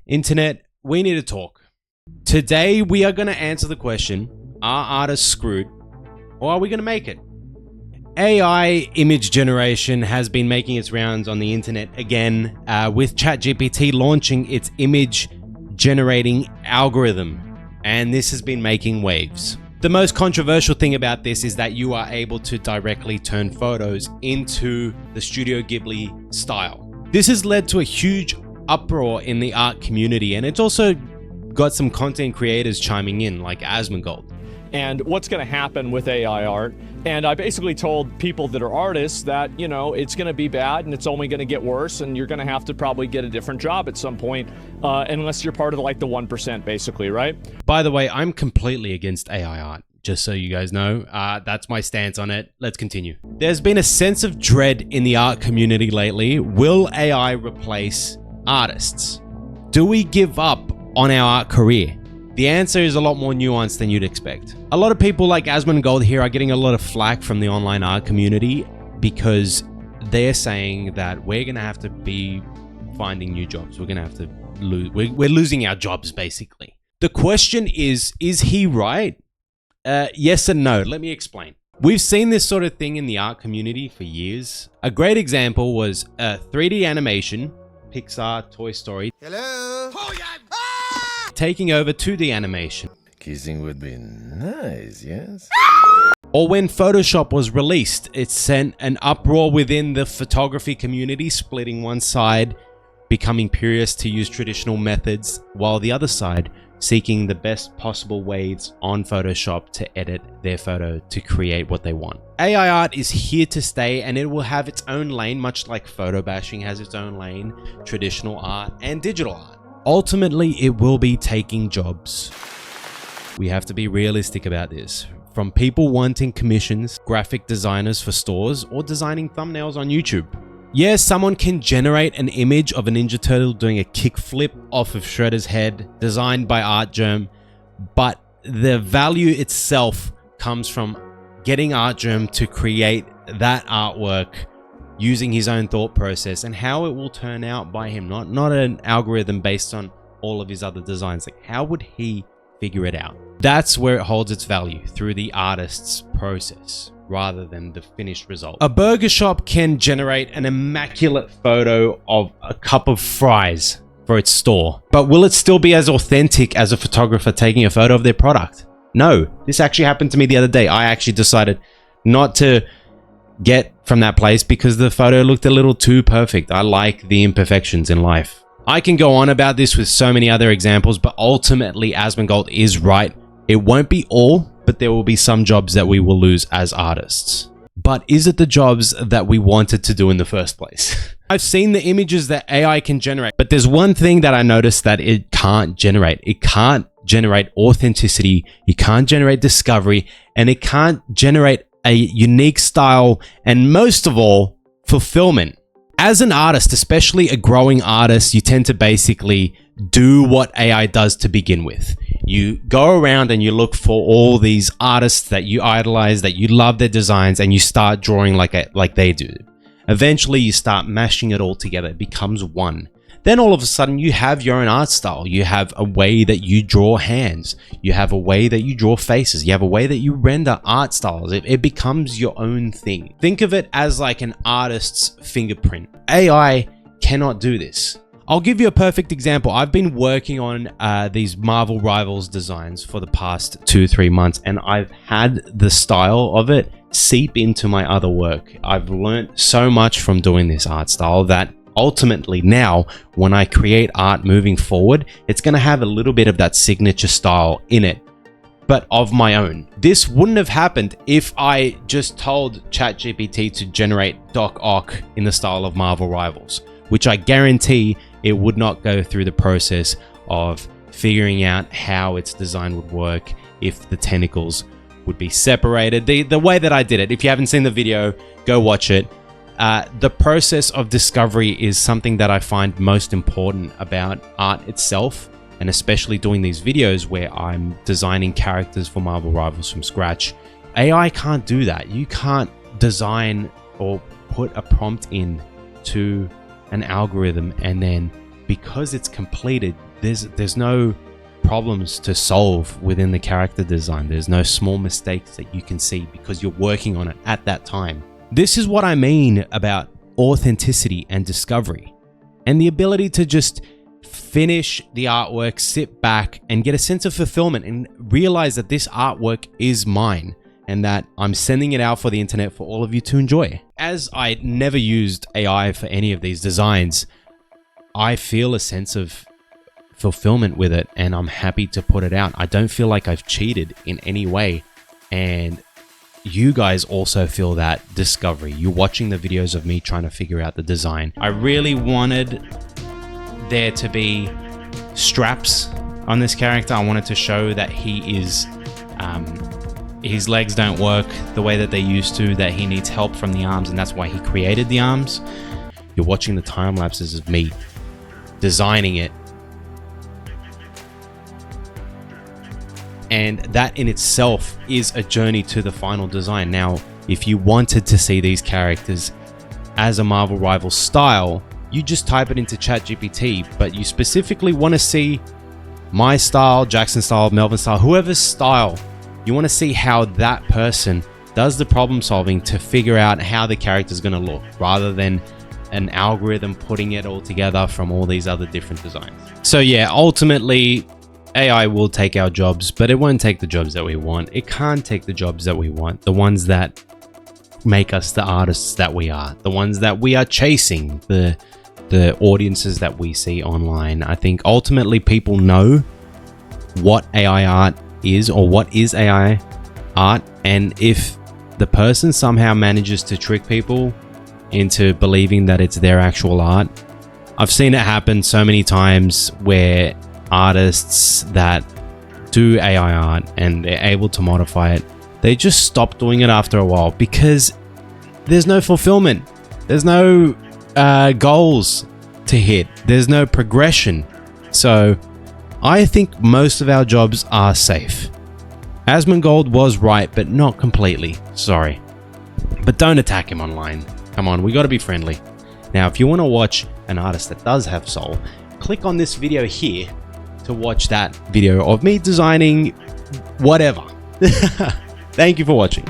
Internet, we need to talk. Today, we are going to answer the question, are artists screwed or are we going to make it? AI image generation has been making its rounds on the internet again, with ChatGPT launching its image generating algorithm, and this has been making waves. The most controversial thing about this is that you are able to directly turn photos into the Studio Ghibli style. This has led to a huge uproar in the art community, and it's also got some content creators chiming in, like Asmongold. And what's going to happen with AI art. And I basically told people that are artists that, you know, it's going to be bad and it's only going to get worse, and you're going to have to probably get a different job at some point, unless you're part of like the 1%, basically, right? By the way, I'm completely against AI art, just so you guys know. That's my stance on it. Let's continue. There's been a sense of dread in the art community lately. Will AI replace artists? Do we give up on our art career? The answer is a lot more nuanced than you'd expect. A lot of people like Asmongold here are getting a lot of flack from the online art community because they're saying that we're going to have to be finding new jobs. We're going to have to lose. We're losing our jobs, basically. The question is he right? Yes and no. Let me explain. We've seen this sort of thing in the art community for years. A great example was 3D animation, Pixar, Toy Story. Hello? Oh, yeah. Taking over 2D animation. Kissing would be nice, yes? Or when Photoshop was released, it sent an uproar within the photography community, splitting one side, becoming curious to use traditional methods, while the other side seeking the best possible ways on Photoshop to edit their photo to create what they want. AI art is here to stay, and it will have its own lane, much like photo bashing has its own lane, traditional art and digital art. Ultimately, it will be taking jobs. We have to be realistic about this. From people wanting commissions, graphic designers for stores, or designing thumbnails on YouTube. Yes, someone can generate an image of a Ninja Turtle doing a kickflip off of Shredder's head, designed by Artgerm, but the value itself comes from getting Artgerm to create that artwork using his own thought process and how it will turn out by him, not an algorithm based on all of his other designs. Like, how would he figure it out? That's where it holds its value, through the artist's process rather than the finished result. A burger shop can generate an immaculate photo of a cup of fries for its store, but will it still be as authentic as a photographer taking a photo of their product? No. This actually happened to me the other day. I actually decided not to get from that place because the photo looked a little too perfect. I like the imperfections in life. I can go on about this with so many other examples, but ultimately Asmongold is right. It won't be all, but there will be some jobs that we will lose as artists. But is it the jobs that we wanted to do in the first place? I've seen the images that AI can generate, but there's one thing that I noticed that it can't generate. It can't generate authenticity, it can't generate discovery, and it can't generate a unique style, and most of all, fulfillment. As an artist, especially a growing artist, you tend to basically do what AI does to begin with. You go around and you look for all these artists that you idolize, that you love their designs, and you start drawing like they do. Eventually, you start mashing it all together. It becomes one. Then all of a sudden, you have your own art style. You have a way that you draw hands. You have a way that you draw faces. You have a way that you render art styles. It becomes your own thing. Think of it as like an artist's fingerprint. AI cannot do this. I'll give you a perfect example. I've been working on these Marvel Rivals designs for the past 2-3 months, and I've had the style of it seep into my other work. I've learned so much from doing this art style that ultimately now, when I create art moving forward, it's going to have a little bit of that signature style in it, but of my own. This wouldn't have happened if I just told ChatGPT to generate Doc Ock in the style of Marvel Rivals, which I guarantee it would not go through the process of figuring out how its design would work, if the tentacles would be separated. The way that I did it, if you haven't seen the video, go watch it. The process of discovery is something that I find most important about art itself, and especially doing these videos where I'm designing characters for Marvel Rivals from scratch. AI can't do that. You can't design or put a prompt in to an algorithm and then, because it's completed, there's no problems to solve within the character design. There's no small mistakes that you can see because you're working on it at that time. This is what I mean about authenticity and discovery, and the ability to just finish the artwork, sit back and get a sense of fulfillment and realize that this artwork is mine and that I'm sending it out for the internet for all of you to enjoy. As I never used AI for any of these designs, I feel a sense of fulfillment with it, and I'm happy to put it out. I don't feel like I've cheated in any way, and you guys also feel that discovery. You're watching the videos of me trying to figure out the design. I really wanted there to be straps on this character. I wanted to show that he is his legs don't work the way that they used to, that he needs help from the arms, and that's why he created the arms. You're watching the time lapses of me designing it, and that in itself is a journey to the final design. Now, if you wanted to see these characters as a Marvel Rivals style, you just type it into ChatGPT, but you specifically want to see my style, Jackson style, Melvin style, whoever's style. You want to see how that person does the problem solving to figure out how the character's going to look, rather than an algorithm putting it all together from all these other different designs. So yeah, ultimately AI will take our jobs, but it won't take the jobs that we want. It can't take the jobs that we want, the ones that make us the artists that we are, the ones that we are chasing, the audiences that we see online. I think ultimately people know what AI art is, or what is AI art, and if the person somehow manages to trick people into believing that it's their actual art, I've seen it happen so many times where artists that do AI art and they're able to modify it, they just stop doing it after a while because there's no fulfillment, there's no goals to hit, there's no progression. So I think most of our jobs are safe. Asmongold was right, but not completely. Sorry. But don't attack him online. Come on, we gotta be friendly. Now, if you want to watch an artist that does have soul, click on this video here to watch that video of me designing whatever. Thank you for watching.